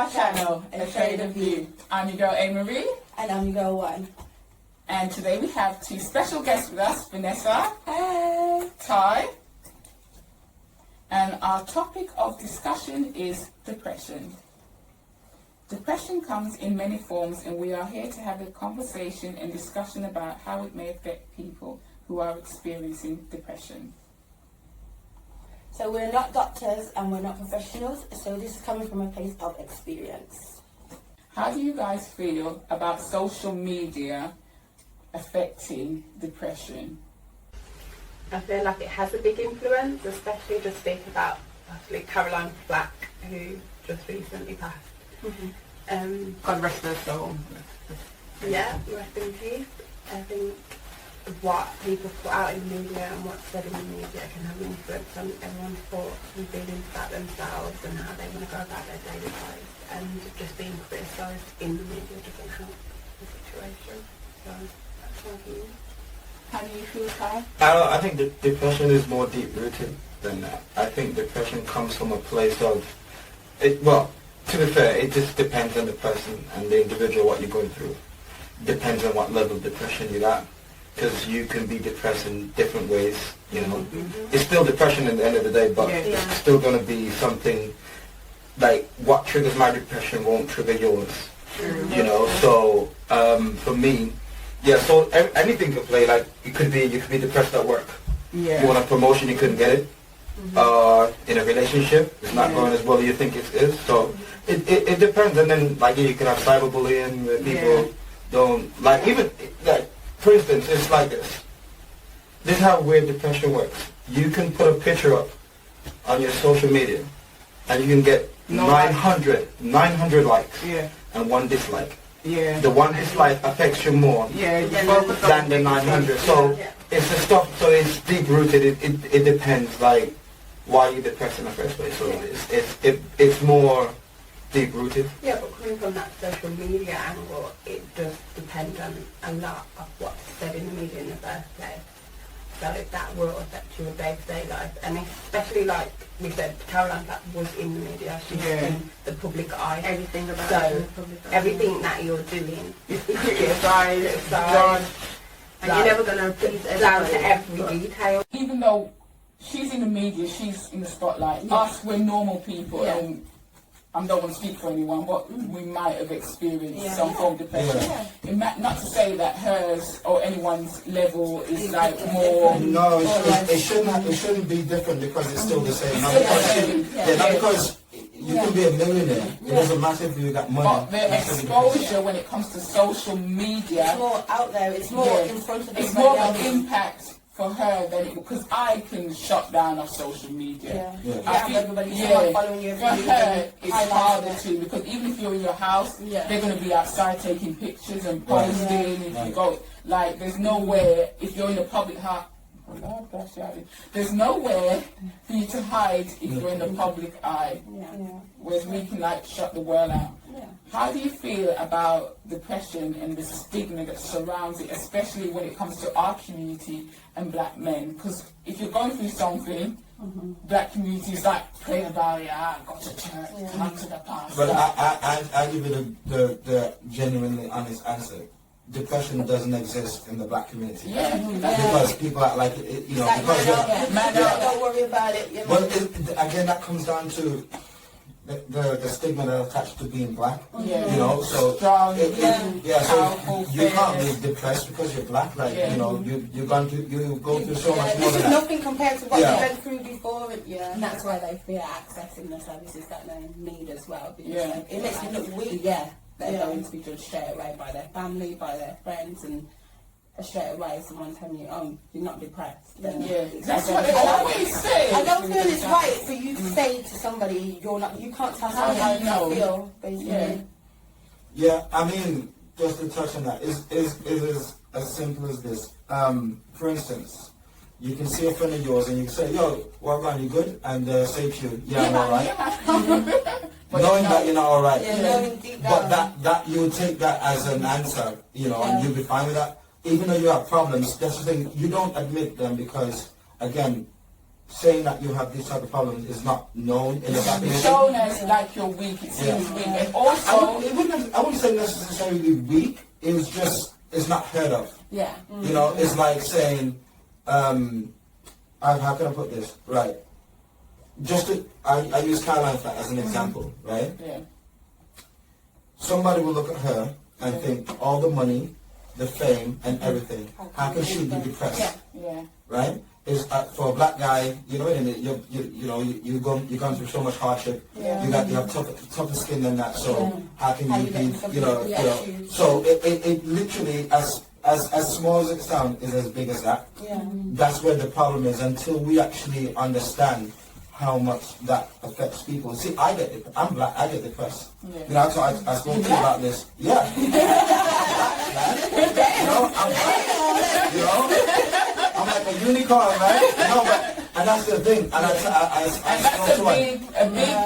our channel, A Shade of View. I'm your girl A. Marie. And I'm your girl One. And today we have two special guests with us, Vanessa. Hey. Ty. And our topic of discussion is depression. Depression comes in many forms, and we are here to have a conversation and discussion about how it may affect people who are experiencing depression. So we're not doctors and we're not professionals, so this is coming from a place of experience. How do you guys feel about social media affecting depression? I feel like it has a big influence, especially just speak about actually Caroline Flack, who just recently passed. God rest her soul. Yeah, rest in peace. I think what people put out in the media and what's said in the media can have an influence on everyone's thoughts and feelings about themselves and how they want to go about their daily lives, and just being criticised in the media doesn't help the situation. So that's my view. How do you feel, Ty? I think that depression is more deep-rooted than that. I think depression comes from a place of, to be fair, it just depends on the person and the individual, what you're going through. Depends on what level of depression you're at. Because you can be depressed in different ways, you know. It's still depression at the end of the day, but it's still going to be something like what triggers my depression won't trigger yours, you know. So for me, so anything could play. Like you could be depressed at work. You want a promotion, you couldn't get it. In a relationship, it's not going as well as you think it is. So it depends. And then like you can have cyberbullying where people don't like even like. For instance, it's like this. This is how weird depression works. You can put a picture up on your social media and you can get 900 likes and one dislike. The one dislike affects you more than the 900. So it's the stuff, so it's deep rooted. It depends like why you're depressed in the first place. So it's more deep rooted. Yeah, but coming from that social media angle, it does depend on a lot of what's said in the media in the first place. So that will affect your day-to-day life, and especially like we said, Caroline Flack was in the media. She's in the public eye. Everything about so the public eye. everything that you're doing is criticized, and you're never going to please down to every detail. Even though she's in the media, she's in the spotlight. Us, we're normal people, and I don't want to speak for anyone, but we might have experienced some form of depression. Not to say that hers or anyone's level is like more. No, it shouldn't be different because it's still the same. Not because you can be a millionaire. It doesn't matter if you got money. But the exposure when it comes to social media, it's more out there. It's more in front of it's more of an impact for her than because I can shut down off social media. Following you for her, it's harder to, because even if you're in your house, they're going to be outside taking pictures and posting. If you go, like, there's nowhere, if you're in a public house, there's nowhere for you to hide if you're in the public eye. Whereas we can like shut the world out. How do you feel about depression and the stigma that surrounds it, especially when it comes to our community and black men? Because if you're going through something, black community is like, pray about it, go to church, come to the pastor. But I give you the genuinely honest answer. Depression doesn't exist in the black community. Because people are like, you know, because don't worry about it. But again, that comes down to the stigma that attached to being black. You know, so strong, so you can't be depressed because you're black. Like you know, you go through so much more than that. Nothing compared to what you went through before. And that's why they fear accessing the services that they need as well. Because it makes you look weak. They're going to be judged straight away by their family, by their friends, and straight away someone's telling you, oh, you're not depressed. That's what they always say. I don't feel it's right for you to say to somebody you're not. You can't tell somebody how you feel. Basically. I mean, just to touch on that, is as simple as this. For instance, you can see a friend of yours and you can say, yo, what about you good? And say to you, I'm alright. Knowing that you're not alright. But that you would take that as an answer, you know, and you'll be fine with that. Even though you have problems, that's the thing, you don't admit them because, again, saying that you have this type of problems is not known in the black community. Shown as like you're weak, it seems weak. And also, I wouldn't say necessarily weak. It's not heard of. Yeah. You know, it's like saying, how can I put this? Right. I use Caroline as an example, right? yeah. Somebody will look at her and think all the money, the fame, and everything. How can she be depressed? Yeah. Right? Is for a black guy, you know, you've gone through so much hardship. Yeah. You have tougher skin than that. So how can How you you be, get you know, yeah. you know? So it literally, as small as it sounds, is as big as that. Yeah. That's where the problem is. Until we actually understand how much that affects people. See, I get it. I'm black. I get depressed. Yeah. You know, so I spoke to you about this. Yeah. You know, I'm black. You know, I'm like a unicorn, right? You know, and that's the thing. And that's a big.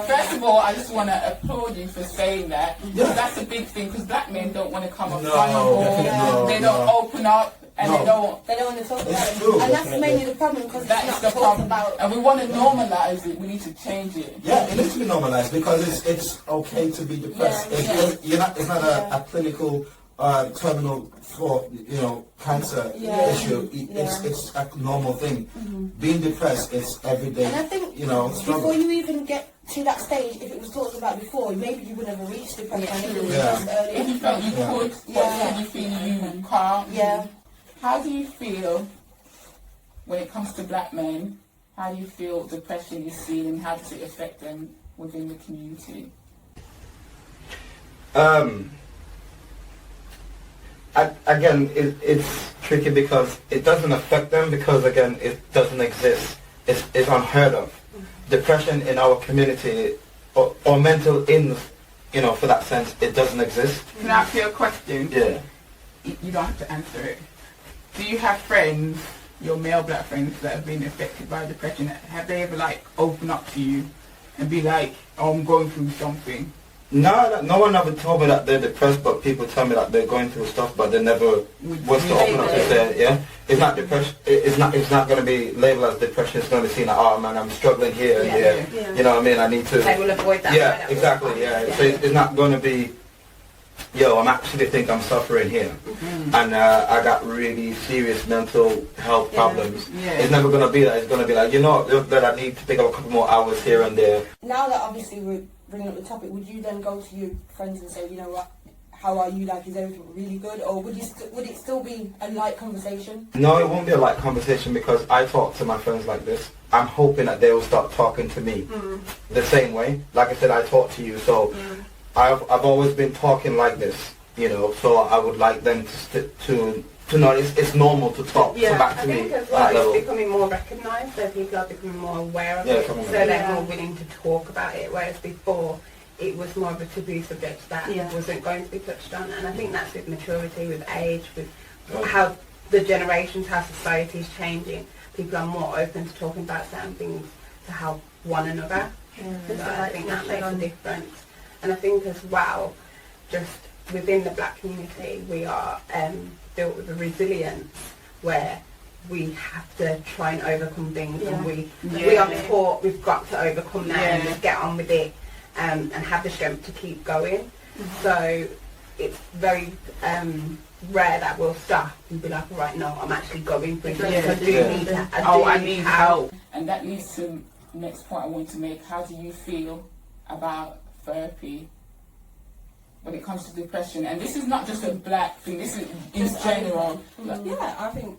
First of all, I just want to applaud you for saying that. Yeah. That's a big thing because black men don't want to come up No, vulnerable. They don't open up. And No. They don't want to talk about It's it. true. And that's mainly the problem because that it's is not the talked problem. about. And we want to normalize it. We need to change it. Yeah, it needs to be normalized because it's okay to be depressed. Yeah, It's not a clinical terminal for cancer Yeah. issue. It's a normal thing. Being depressed is everyday. And I think struggle. before you even get to that stage, if it was talked about before, maybe you would never reach depression. If it was Yeah. just If you earlier. felt you Yeah. could, Yeah. but you feel you can't. Yeah. How do you feel when it comes to black men? How do you feel depression is seen and how does it affect them within the community? Again, it's tricky because it doesn't affect them because, again, it doesn't exist. It's unheard of. Depression in our community or mental illness, for that sense, it doesn't exist. Can I ask you a question? Yeah. You don't have to answer it. Do you have friends, your male black friends, that have been affected by depression? Have they ever open up to you and be like, "Oh, I'm going through something"? No one ever told me that they're depressed, but people tell me that they're going through stuff, but they never was to open up and say, it's not depression. It's not going to be labeled as depression. It's going to be seen like, oh man, I'm struggling here and here. Yeah. You know what I mean? I need to. They will avoid that. Yeah, exactly. Yeah. So it's not going to be, I'm actually think I'm suffering here, and I got really serious mental health problems. Yeah. It's never going to be that. It's going to be like, that I need to pick up a couple more hours here and there. Now that obviously we're bringing up the topic, would you then go to your friends and say, you know what, how are you? Is everything really good? Or would it still be a light conversation? No, it won't be a light conversation because I talk to my friends like this. I'm hoping that they will start talking to me the same way. Like I said, I talk to you, so I've always been talking like this, so I would like them to know it's normal to talk back to me. I think as at well, that level. it's becoming more recognised, so people are becoming more aware of Yeah, it, coming so aware. they're more willing to talk about it, whereas before it was more of a taboo subject that wasn't going to be touched on. And I think that's with maturity, with age, with how the generations, how society is changing. People are more open to talking about certain things to help one another. So I think that makes a difference. And I think as well, just within the black community, we are built with a resilience where we have to try and overcome things, and we are taught we've got to overcome that and just get on with it, and have the strength to keep going. So it's very rare that we'll stop and be like, right, no, I'm actually going through this. I do need help. And that leads to the next point I want to make. How do you feel about therapy when it comes to depression? And this is not just a black thing, this is in general. Yeah, I think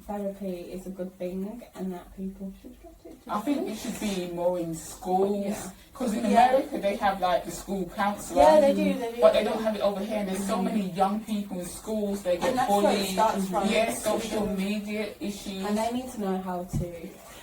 therapy is a good thing and that people should get it. I think it should be more in schools, because in America they have the school counselor. Yeah, they do. But they don't have it over here. There's so many young people in schools, they get And that's where it bullied. starts from. Yeah, social media issues. And they need to know how to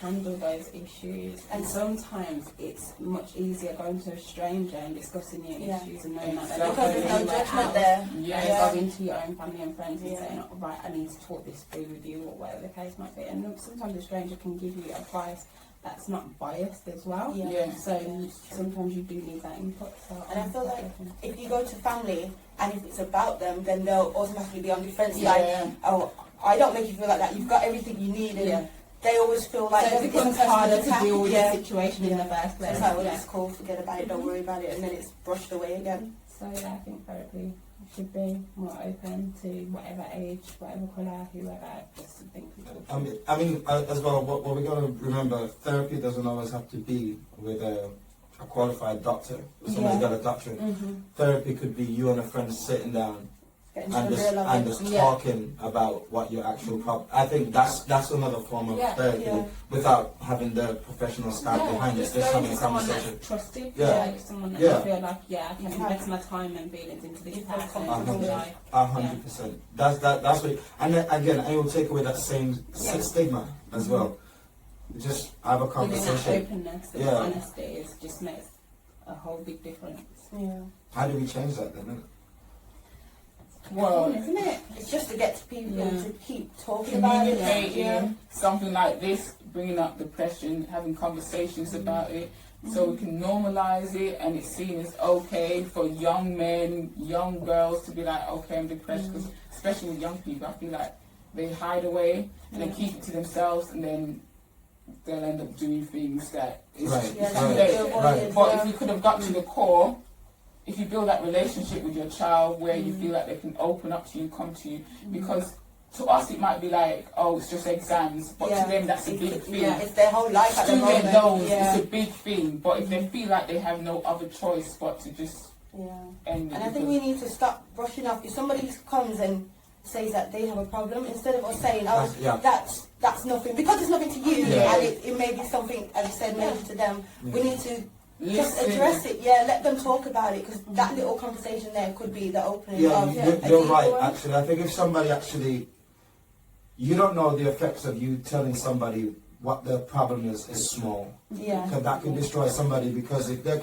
handle those issues. And sometimes it's much easier going to a stranger and discussing your issues and knowing that they're not Because going there's no anywhere judgment else. there. Yeah. Going to your own family and friends and saying, oh, right, I need to talk this through with you, or whatever the case might be. And sometimes a stranger can give you advice that's not biased as well. Yeah. So sometimes you do need that input. So And I feel like if you go to family and if it's about them, then they'll automatically be on defense. Like, oh, I don't make you feel like that. You've got everything you need, and they always feel like So they're it the person becomes harder to attack. deal with Yeah. the situation in the first place. It's like, well, Yeah. it's cool, forget about it, don't worry about it, and then it's brushed away again. So yeah, I think therapy should be more open to whatever age, whatever colour, whoever. Just to think people. I mean, as well, what we got to remember, therapy doesn't always have to be with a qualified doctor. Somebody's got a doctorate. Therapy could be you and a friend sitting down Getting and to the just, real and level. just talking about what your actual problem. I think that's another form of Yeah, therapy yeah. without having the professional staff behind it. just Just going having to a someone conversation. that's trusted, Yeah. like someone that Yeah. you feel like, yeah, I can You invest can- my time and feelings into this You feel person. comfortable. Like, 100%. That's what. And then, again, I will take away that same stigma as well. Just have a within that conversation. openness and Yeah. honesty is just makes a whole big difference. Yeah. How do we change that then? Well, Isn't it? It's just to get to people Yeah. to keep talking about it. communicating something like this, bringing up depression, having conversations about it, so we can normalize it, and it's seen as okay for young men, young girls to be like, okay, I'm depressed, because especially with young people, I feel like they hide away and they keep it to themselves, and then they'll end up doing things that is Right. Yeah, too like late. the Right. But if you could have got to the core, if you build that relationship with your child where you feel like they can open up to you, come to you, because to us it might be like, oh, it's just exams, but Yeah. to them that's a big thing. Yeah, it's their whole life at the Student moment. loans, Yeah. it's a big thing, but if they feel like they have no other choice but to just Yeah. end it. And I think we need to stop brushing off. If somebody comes and says that they have a problem, instead of us saying, oh, that's nothing, because it's nothing to you, Yeah. and it may be something, as you said, maybe to them, we need to just listen. address it. Yeah, let them talk about it, because that little conversation there could be the opening Yeah, of you're deeper right. one. Actually, I think if somebody actually, you don't know the effects of you telling somebody what the problem is small. Yeah. Because that can destroy somebody, because if they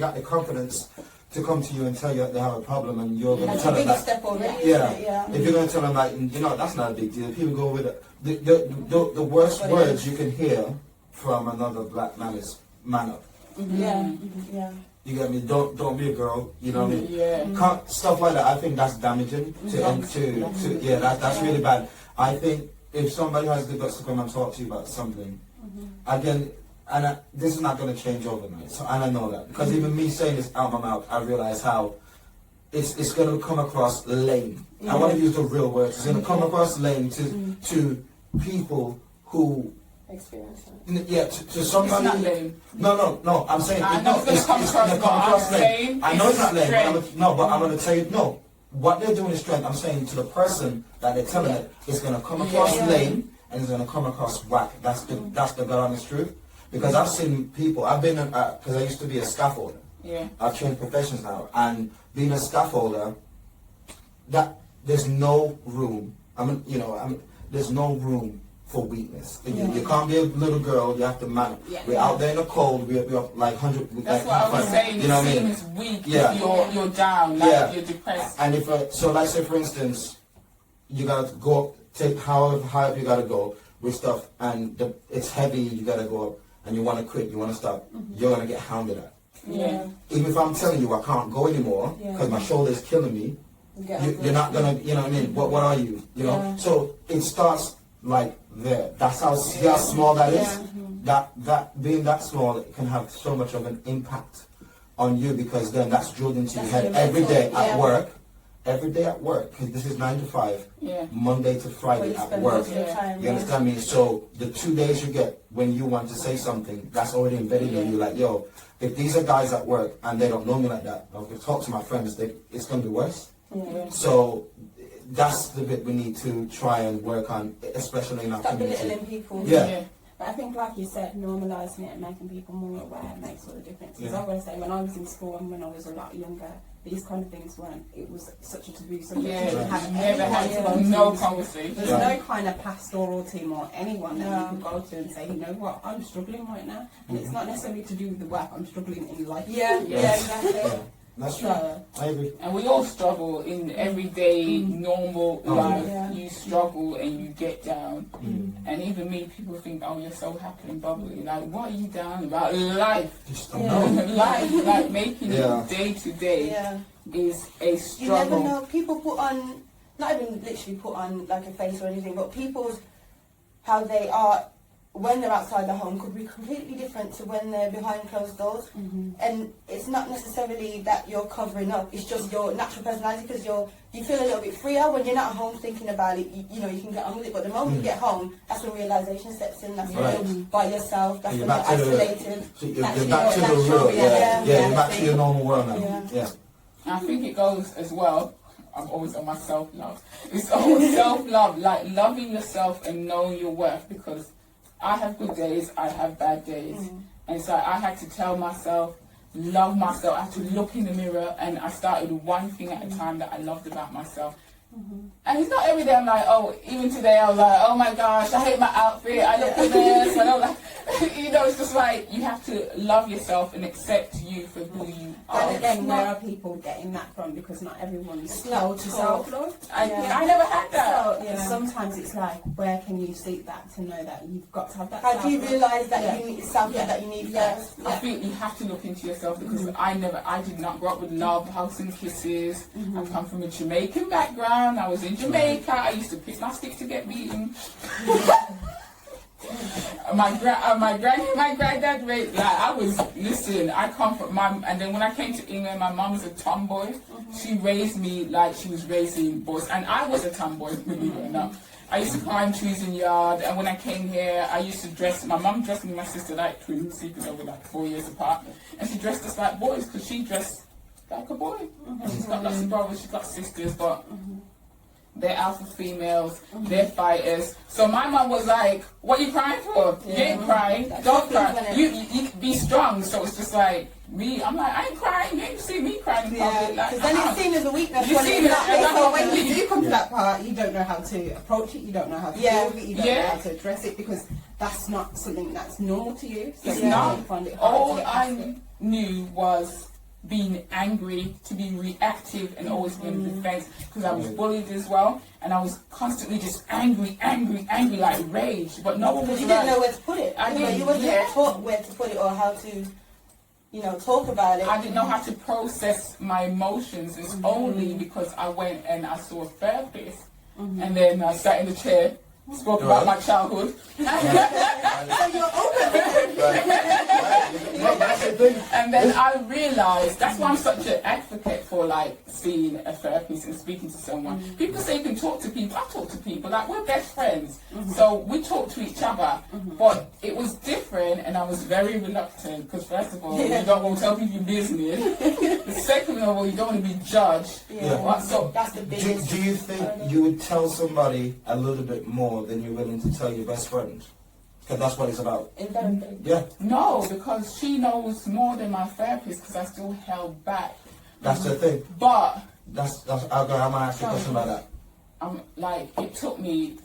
got the confidence to come to you and tell you that they have a problem, and you're going to That's a tell them big that. step already, Yeah. isn't it? Yeah. If you're going to tell them like, you know, that's not a big deal. People go with it. The worst What it words is. you can hear from another black man is man up. Yeah. Yeah. You get me? Don't be a girl. You know what I mean? Yeah. Stuff like that. I think that's damaging that's really bad. I think if somebody has the guts to come and talk to you about something, again, and this is not going to change overnight. So, and I know that, because even me saying this out my mouth, I realize how it's going to come across lame. I want to use the real words. It's going to come across lame to people who. Experience. To somebody. It's not lame. No. I'm saying I know it's gonna come across, gonna but I'm lame. saying I know it's not lame. strength. But I'm going to tell you no. What they're doing is strength. I'm saying to the person that they're telling it, it's going to come across lame and it's going to come across whack. That's the God honest truth. Because I've seen people. I've been because I used to be a scaffolder. Yeah. I've changed professions now, and being a scaffolder, that there's no room. There's no room for weakness. You can't be a little girl. You have to man. Yeah. We're out there in the cold. We're like 100. That's like, what I was saying. You know It what I mean? seems weak Yeah. if you're down, like you're depressed. And if so, like say for instance, you gotta go take however high up you gotta go with stuff, and it's heavy. You gotta go up, and you want to quit. You want to stop. You're gonna get hounded at. Yeah. Even if I'm telling you I can't go anymore because my shoulder is killing me, you're not gonna. You know what I mean? What are you? You know. So it starts like there. That's how small that is. That being that small, it can have so much of an impact on you, because then that's drilled into your head every day at work. Every day at work, because this is 9 to 5, Monday to Friday at work. You understand me? So the 2 days you get when you want to say something, that's already embedded in you. Like, yo, if these are guys at work and they don't know me like that, I'll talk to my friends, it's going to be worse. So that's the bit we need to try and work on, especially in our Stop community. belittling people. Yeah. But I think, like you said, normalising it and making people more aware makes all the difference. Because I always say, when I was in school and when I was a lot younger, these kind of things weren't. It was such a taboo subject. Yeah, You have never had anyone no to- conversation. There's no kind of pastoral team or anyone that No. you could go to and say, you know what, I'm struggling right now, and it's not necessarily to do with the work. I'm struggling in life. Yeah, exactly. Yeah. That's true. So, I agree. And we all struggle in everyday normal life. Yeah. You struggle and you get down. And even me, people think, oh, you're so happy and bubbly. Like, what are you down about? Life. Just don't know. Life, like making Yeah. it day to day Yeah. is a You never struggle. know. People put on, not even literally put on like a face or anything, but people's, how they are when they're outside the home could be completely different to when they're behind closed doors. And it's not necessarily that you're covering up, it's just your natural personality, because you feel a little bit freer when you're not at home thinking about it. You know, you can get on with it, but the moment you get home, that's when realization steps in. That's when you're by yourself, that's when you're isolated. You're back to the real, you're back to your normal world now. Yeah. I think it goes as well. I'm always on my self-love. It's always self-love, like loving yourself and knowing your worth, because I have good days, I have bad days. And so I had to tell myself, love myself. I had to look in the mirror, and I started one thing at a time that I loved about myself. And it's not every day I'm like, oh, even today I was like, oh my gosh, I hate my outfit, I look at this, I don't like, you know, it's just like, you have to love yourself and accept you for who you are. And again, where are people getting that from? Because not everyone's slow to self-love. I never had that. So, sometimes it's like, where can you seek that to know that you've got to have that? How do you realise that you need something that you need first? I think you have to look into yourself, because I did not grow up with love, hugs and kisses. I come from a Jamaican background. I was in Jamaica. I used to pick my sticks to get beaten. my granddad raised, like, I come from and then when I came to England, my mum was a tomboy. She raised me like she was raising boys, and I was a tomboy, believe it or not. I used to climb trees in the yard, and when I came here, I used to my mum dressed me and my sister like twins, because they were like 4 years apart, and she dressed us like boys, because she dressed like a boy. She's got lots of brothers, she's got sisters, but they're alpha females, they're fighters. So my mum was like, what are you crying for? You ain't crying, don't cry. You be strong. So it's just like, me, I'm like, I ain't crying, you ain't see me crying in public. Because then it's seen as a weakness. So when you do come to that part, you don't know how to approach it, you don't know how to deal with it, you don't know how to address it, because that's not something that's normal to you. So it's not. All I knew was being angry, to be reactive and always be in defense, because I was bullied as well, and I was constantly just angry, like rage, but no one was you didn't know where to put it. You wasn't taught where to put it or how to, talk about it. I didn't know how to process my emotions. It's only because I went and I saw a therapist, and then I sat in the chair, spoke about my childhood. So you're open. And then I realised, that's why I'm such an advocate for like seeing a therapist and speaking to someone. People say you can talk to people. I talk to people, like we're best friends. So we talk to each other. But it was different, and I was very reluctant, because first of all, you don't want to tell people your business. Second of all, you don't want to be judged. So that's the biggest. Do you think you would tell somebody a little bit more than you're willing to tell your best friend? Because that's what it's about. Yeah. No, because she knows more than my therapist, because I still held back. That's the thing. But I'm gonna ask you a question about that. Like, it took me.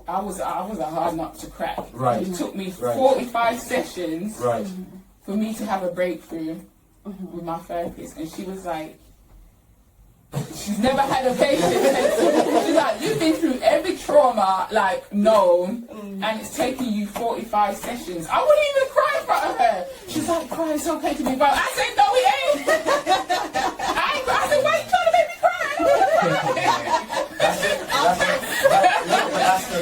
I was a hard nut to crack. Right. It took me 45 sessions. Right. For me to have a breakthrough with my therapist, and she was like, she's never had a patient. She's like, you've been through every trauma, like, known, and it's taking you 45 sessions. I wouldn't even cry in front of her. She's like, cry, it's okay to be violent. I said, no, it ain't. I ain't cry. I said, why are you trying to make me cry?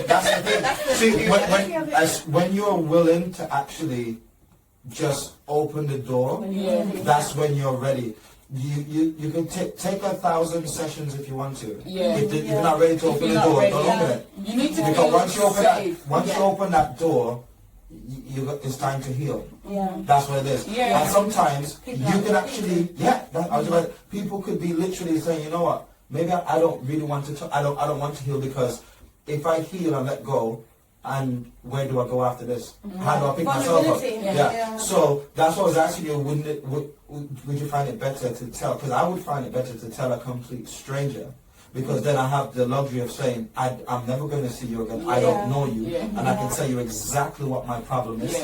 That's the thing. See, when you're willing to actually just open the door, that's when you're ready. You can take 1,000 sessions if you want to. If you're not ready to open the door, don't open it. You need to because once you open that door, it's time to heal. That's what it is. And sometimes you can actually, people could be literally saying, you know what, maybe I don't really want to. I don't want to heal, because if I heal and let go, and where do I go after this? How do I pick myself up? So that's what I was asking you. Would you find it better to tell? Because I would find it better to tell a complete stranger, because then I have the luxury of saying, I'm never going to see you again. I don't know you, and I can tell you exactly what my problem is.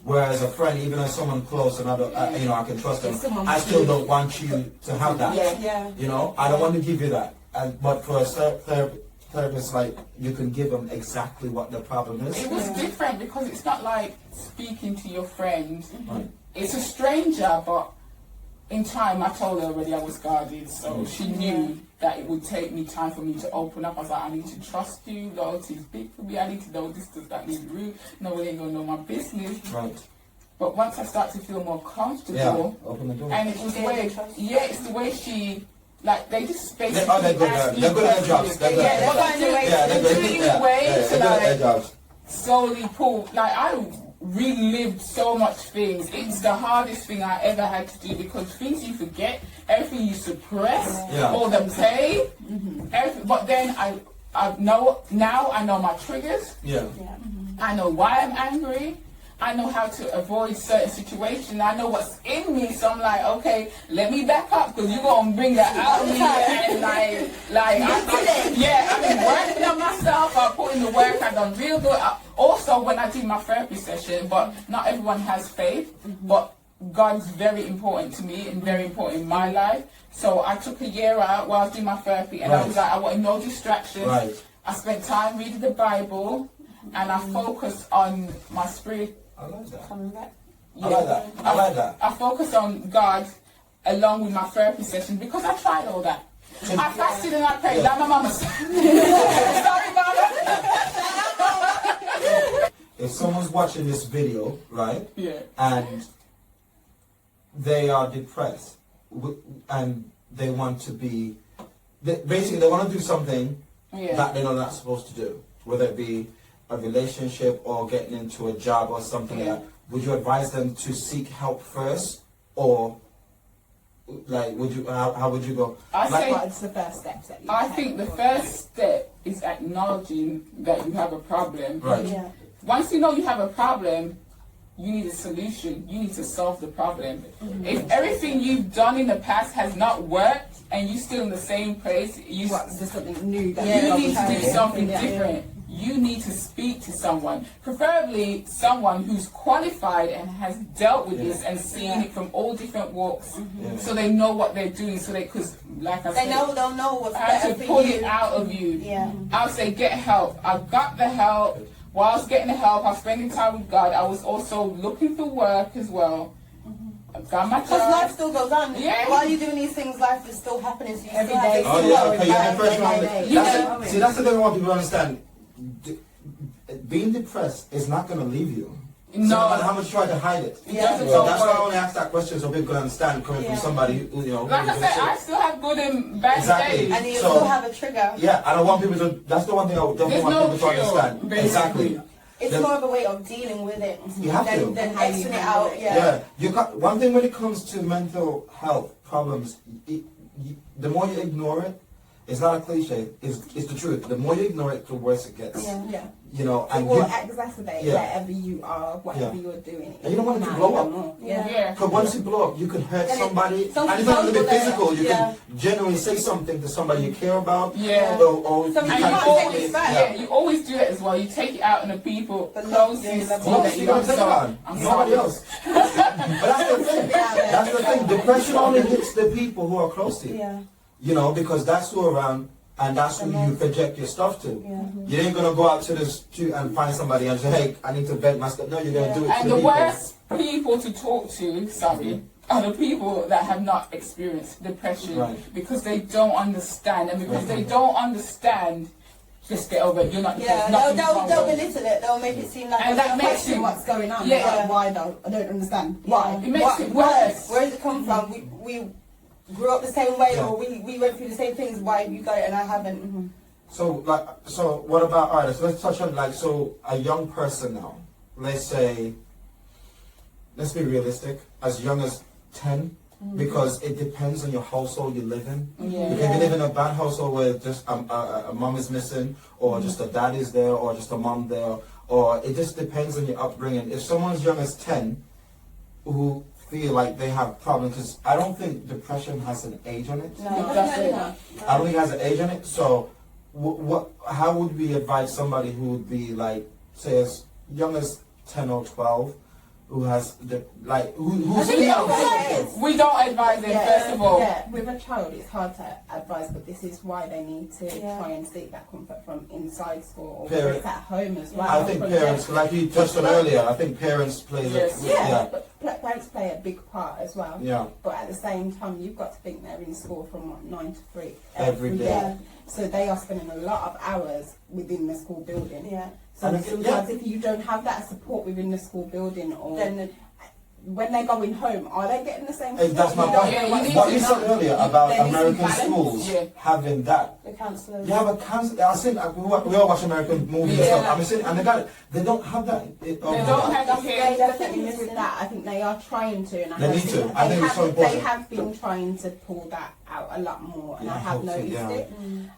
Whereas a friend, even if someone close and I can trust them, I still don't want you to have that. I don't want to give you that. But for a therapist, like, you can give them exactly what the problem is. It was different, because it's not like speaking to your friend. It's a stranger, but in time, I told her already I was guarded, so she knew that it would take me time for me to open up. I was like, I need to trust you, loyalty is big for me, I need to know this does that need root, no one ain't gonna know my business. Right. But once I start to feel more comfortable, open the door. and it was the way, it's the way she, like, they just basically They're good at their jobs. They're good at their their jobs. slowly pull, like, I relived so much things. It's the hardest thing I ever had to do, because things you forget, everything you suppress, all the pain, but then I know, now I know my triggers. I know why I'm angry. I know how to avoid certain situations. I know what's in me, so I'm like, okay, let me back up, because you're gonna bring that out of me. And I've been working on myself. I put in the work. I've done real good. Also, when I do my therapy session, but not everyone has faith. But God's very important to me and very important in my life. So I took a year out while I was doing my therapy, and I was like, I wanted no distractions. I spent time reading the Bible, and I focused on my spirit. I like that. Coming back. I like that. I like that. I focused on God along with my therapy session, because I tried all that. I fasted and I prayed. Like my mama said. Sorry, mama. If someone's watching this video, right? Yeah. And they are depressed, and they want to be, basically they want to do something that they're not supposed to do, whether it be a relationship or getting into a job or something like that, would you advise them to seek help first, or like would you how would you go? I say what's the first step that you I think the first step is acknowledging that you have a problem. Right. Once you know you have a problem, you need a solution. You need to solve the problem. If everything you've done in the past has not worked and you're still in the same place, you there's something new that you need to do something different. You need to speak to someone, preferably someone who's qualified and has dealt with this and seen it from all different walks, so they know what they're doing. So because like I said, they'll know what's how better to for pull you. it out of you. Yeah. I'll say get help. I got the help. While I was getting the help, I was spending time with God. I was also looking for work as well. I got my Because job. life still goes on. Yeah. While you're doing these things, life is still happening. So you Every still have day. to Oh see yeah, what okay, it's you're like, depression day on by the, day. see, that's the thing I want people to understand. Being depressed is not going to leave you. No. No matter how much you try to hide it. Yeah. So that's why I only ask that question, so people can understand coming from somebody who, you know. Like I said, I still have good and bad days. And you So- still have a trigger. Yeah, I don't want people to. That's the one thing I don't There's want no people to cure, understand. basically. Exactly. It's Then- more of a way of dealing with it You have to. than How you Xing it handle out. it. Yeah. You got one thing when it comes to mental health problems. The more you ignore it, it's not a cliche. It's the truth. The more you ignore it, the worse it gets. Yeah. You know, It and will you, exacerbate Yeah. wherever you are, whatever you're doing. And you don't want it to Now blow even up. more. Yeah. because once you blow up, you could hurt And it- somebody. some And it's not going to be people physical. You yeah. can genuinely say something to somebody you care about. Yeah. Or you Some And can people you can't always, take it back. yeah, you always do it as well. You take it out on the people The closest love- to yeah, you love- that you you gotta know. take it So, on. I'm Nobody sorry. else. But that's the thing. That's the thing. Depression only hits the people who are close to you. Yeah. You know, because that's who are around, and that's who you project your stuff to. Yeah. You ain't gonna go out to the street and find somebody and say, "Hey, I need to vent my stuff." No, you're gonna do it to And the the people. worst people to talk to, are the people that have not experienced depression, Right. because they don't understand, and because they don't understand, just get over it. You're not. Yeah, there's nothing they'll wrong belittle with it. it. They'll make it seem like And that makes Question it what's going on. Yeah. Like, why though? I don't understand. Why? It makes it worse. Where does it come from? We grew up the same way, Yeah. or we went through the same things. Why have you got it and I haven't? So what about artists? Let's touch on a young person now. Let's say, let's be realistic, as young as 10, because it depends on your household you live in. Yeah. You can live in a bad household where just a mom is missing, or just a dad is there, or just a mom there, or it just depends on your upbringing. If someone's young as 10 who feel like they have problems, because I don't think depression has an age on it. No, That's it. I don't think it has an age on it. So, how would we advise somebody who would be like, say, as young as 10 or 12, who has who's We don't advise them, first of all. Yeah, with a child, it's hard to advise, but this is why they need to try and seek that comfort from inside school, or whether it's at home as well. I think parents, like you touched on earlier, I think parents play Yes. Yeah, but parents play a big part as well. Yeah. But at the same time, you've got to think they're in school from what, 9 to 3 Every day. So they are spending a lot of hours within the school building. Yeah. So And sometimes if you don't have that support within the school building, or Then when they're going home, are they getting the same Hey, support? that's my You don't point. know Yeah, you need What to you said know. earlier about There needs to be American balance. schools Yeah. having that. the counsellors. You have a council. I think we all watch American movies and Yeah. stuff. I'm saying, and they don't have that. They don't have That's the the care. thing is with that, I think they are trying to, and They need to. I think it's so they important. have been trying to pull that out a lot more, and Yeah, I I have hope so, noticed yeah. it.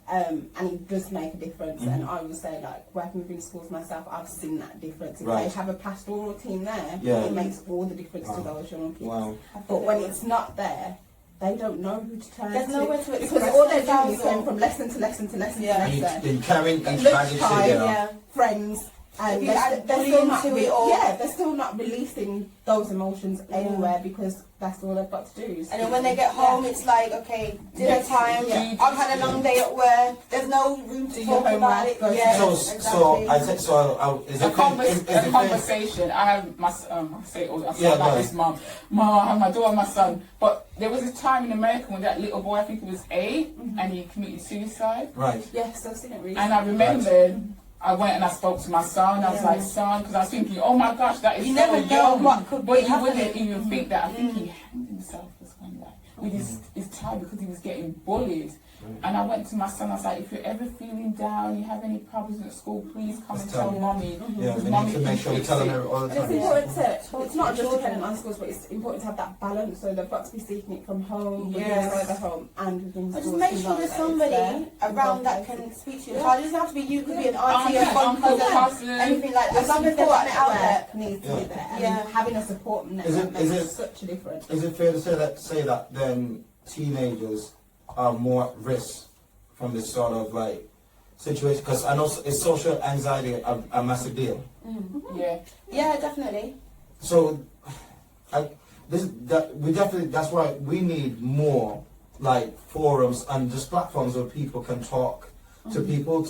And it does make a difference. And I would say, like, working within schools myself, I've seen that difference. If Right. they have a pastoral team there, Yeah. it makes all the difference to Wow. those young kids. Wow. But when it's not there, they don't know who to turn There's to. nowhere to because express all they're doing themselves is going or- from lesson to lesson to lesson Yeah. to lesson. You carrying each bag of Lunchtime, shit, Yeah. friends, and If you they're, add they're bullying still not to it or- they're still not releasing those emotions anywhere because that's all they've got to do. And then when they get home, it's like, okay, dinner time. Yeah. I've had a long day at work. There's no room to Do talk your about homework, it. go to Yeah, So exactly. I think so. Is A it fair- conversation. I have my son. I say all. I say Yeah, like go this, mom. I have my daughter and my son. But there was a time in America when that little boy, I think he was 8, and he committed suicide. Right. Yes, I've seen it recently. And I remembered, I went and I spoke to my son. I was Yeah. like, son, because I was thinking, oh my gosh, that is You so never know young. what could but be you wouldn't happening. even think that. I think he hanged himself or something like that with his tie because he was getting bullied. And I went to my son, I was like, if you're ever feeling down, you have any problems at school, please come Just and tell tell me. mommy. Yeah, because we mommy need to can make sure we fix tell them it. all the And it's time. important to, it's not just dependent on schools, but it's important to have that balance. So they've got to be seeking it from home, within Yes. the home, and within But schools. just make to sure know there's that somebody it's there. around that can speak to your Yeah. child. It doesn't have to be you. It could be an auntie, Auntie, a fun uncle, cousin, cousin. anything like that. The As long as they've support got an outlet. network needs to be there, and Yeah. having a support network Is it- makes is it- such a difference. Is it fair to say that then teenagers are more at risk from this sort of like situation? Because I know it's social anxiety a massive deal. Yeah. Yeah, definitely. So, that's why we need more like forums and just platforms where people can talk to people.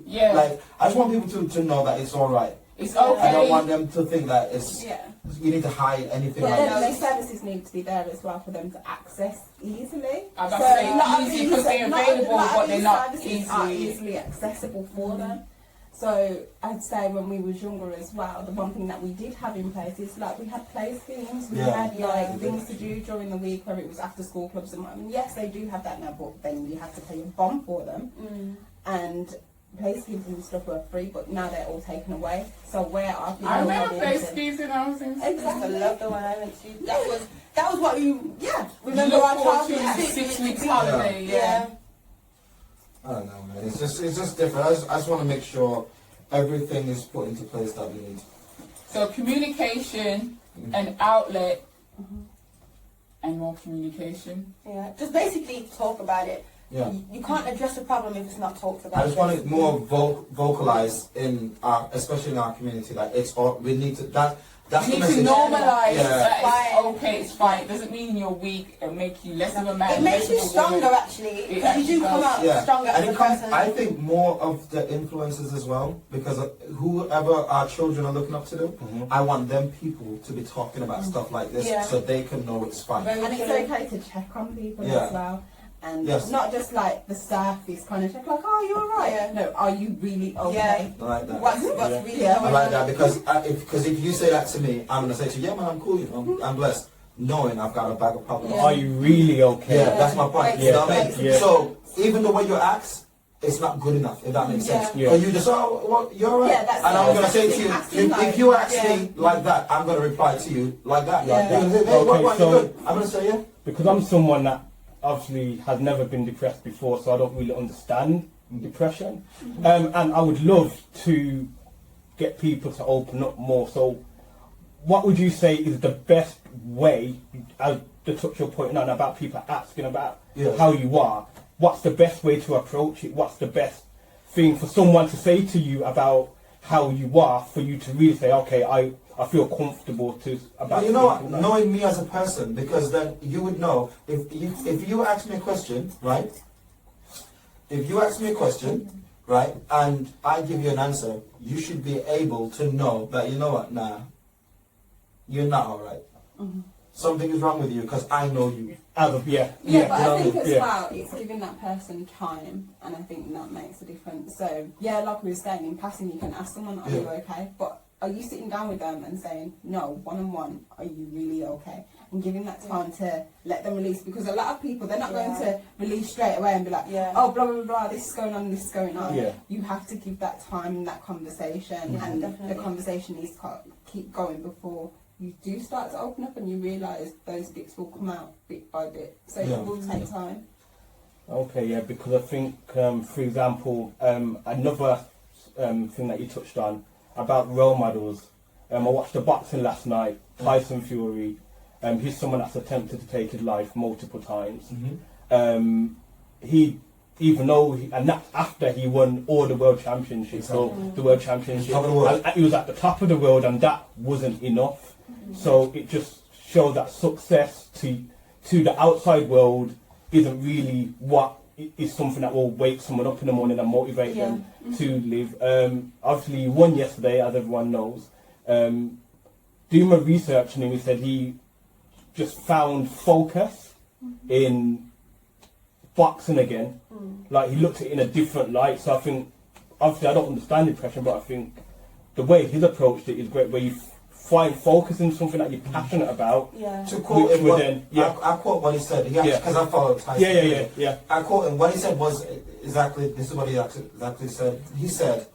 Yeah. Like I just want people to know that it's all right. It's I don't okay. want them to think that it's Yeah. you need to hide anything But like then that. those services need to be there as well for them to access easily. I was So about to say not easy these- because they're not- available, not but they're these not services are easy. easily accessible for them. So I'd say when we was younger as well, the one thing that we did have in place is like we had play schemes, we Yeah. had like things to do during the week where it was after school clubs and yes, they do have that now, but then you have to pay a bomb for them. And play schemes and stuff were free, but now they're all taken away. So where are people? I remember going play to- skis when I was in school. I Exactly. love the one I went to. That was what you remember You our look forward to childhood. the 6 weeks holiday, yeah. I don't know, man. It's just different. I just want to make sure everything is put into place that we need. So communication, an outlet, and more communication. Yeah, just basically talk about it. Yeah. You can't address a problem if it's not talked about. I just want it more vocalized in our, especially in our community. Like it's all we need to. That's You the need to message. normalize Yeah. that Fine. it's okay, it's fine. It doesn't mean you're weak, it'll make you less of a man. It makes less you of a stronger woman. actually, It because you actually do come does. out Yeah, stronger and as a it comes. person. I think more of the influences as well, because whoever our children are looking up to them, I want them people to be talking about stuff like this, Yeah. so they can know it's fine. Very And it's true. okay to check on people Yeah. as well. And Yes. not just like the surface kind of check, like, oh, you're alright. Yeah. No, are you really okay? I like that. What's really Yeah. I going like on. that because if you say that to me, I'm gonna say to you, yeah, man, I'm cool. You know, I'm blessed, knowing I've got a bag of problems. Yeah. Are you really okay? Yeah, that's my point. You know what I mean? Yeah. So even the way you act, it's not good enough. If that makes sense. Yeah. But you just well, you're alright. Yeah, that's and I'm it. gonna say to you, Acting if you ask yeah. me like that, I'm gonna reply to you like that. Yeah. You're gonna say, hey, Okay, what, so- you good? I'm gonna say yeah. Because I'm someone that obviously has never been depressed before, so I don't really understand depression. And I would love to get people to open up more. So what would you say is the best way, as to touch your point on about people asking about Yeah. how you are, what's the best way to approach it? What's the best thing for someone to say to you about how you are, for you to really say, okay, I feel comfortable to about. But you know what? speaking now. Knowing me as a person, because then you would know if you ask me a question, right? If you ask me a question, right, and I give you an answer, you should be able to know that you know what? Nah, you're not all right. Something is wrong with you because I know you. But I think as yeah. well, it's giving that person time, and I think that makes a difference. So, yeah, like we were saying, in passing, you can ask someone, are you okay? But are you sitting down with them and saying, no, one-on-one, are you really okay? And giving that time to let them release, because a lot of people, they're not going to release straight away and be like, oh, blah, blah, blah, this is going on, this is going on. Yeah. You have to give that time and that conversation, and the conversation needs to keep going before you do start to open up and you realise those bits will come out bit by bit. So it will take time. Okay, yeah, because I think, for example, another thing that you touched on about role models. I watched the boxing last night, Tyson Fury. He's someone that's attempted to take his life multiple times. He, even though, and that's after he won all the world championships, so the world championship, and he was at the top of the world, and that wasn't enough. So it just shows that success to the outside world isn't really what is something that will wake someone up in the morning and motivate them to live. Obviously, he won yesterday, as everyone knows. Doing my research, and he said he just found focus in boxing again. Like, he looked at it in a different light. So I think, obviously, I don't understand depression, but I think the way he's approached it is great, where you find focus in something that you're passionate about. To quote him, I quote what he said, because I follow Tyson. I quote him, what he said was exactly, this is what he exactly said. He said,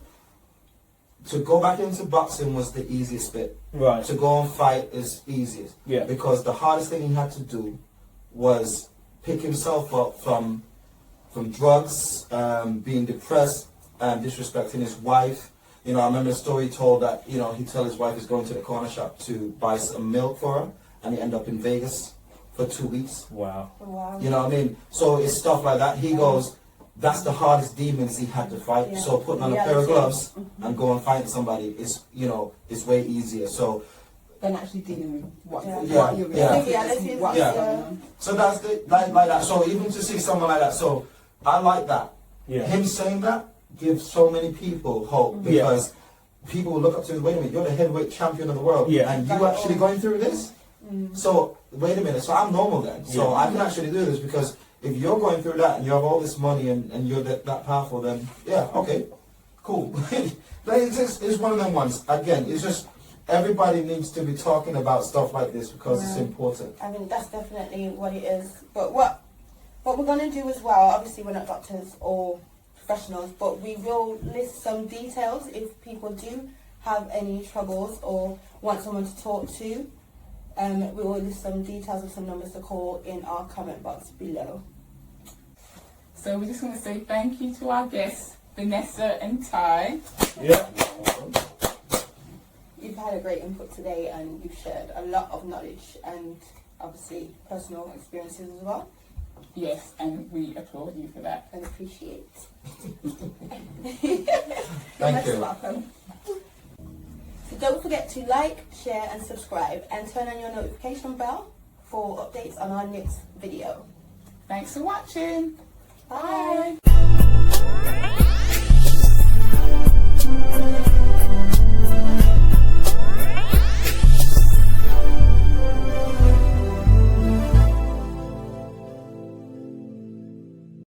to go back into boxing was the easiest bit. Right. To go and fight is easiest. Yeah. Because the hardest thing he had to do was pick himself up from drugs, being depressed, and disrespecting his wife. You know, I remember a story told that, you know, he'd tell his wife he's going to the corner shop to buy some milk for her, and he ended up in Vegas for 2 weeks. Wow. You know what I mean? So it's stuff like that. He goes, that's the hardest demons he had to fight. So putting on a pair of gloves and go and fight somebody is, you know, is way easier. So Then actually dealing with what you're So that's the, like that. So even to see someone like that, so I like that. Him saying that gives so many people hope, because people will look up to him, wait a minute, you're the heavyweight champion of the world, and you actually going through this? So wait a minute, so I'm normal then. So I can actually do this, because if you're going through that and you have all this money and you're that powerful, then okay, cool. It's one of them ones. Again, it's just everybody needs to be talking about stuff like this, because it's important. I mean, that's definitely what it is. But what we're going to do as well, obviously we're not doctors or professionals, but we will list some details if people do have any troubles or want someone to talk to. We will list some details of some numbers to call in our comment box below. So we just want to say thank you to our guests, Vanessa and Ty. You've had a great input today, and you've shared a lot of knowledge and obviously personal experiences as well. Yes, and we applaud you for that. And appreciate. Thank you. Welcome. So don't forget to like, share and subscribe, and turn on your notification bell for updates on our next video. Thanks for watching. Bye. Bye.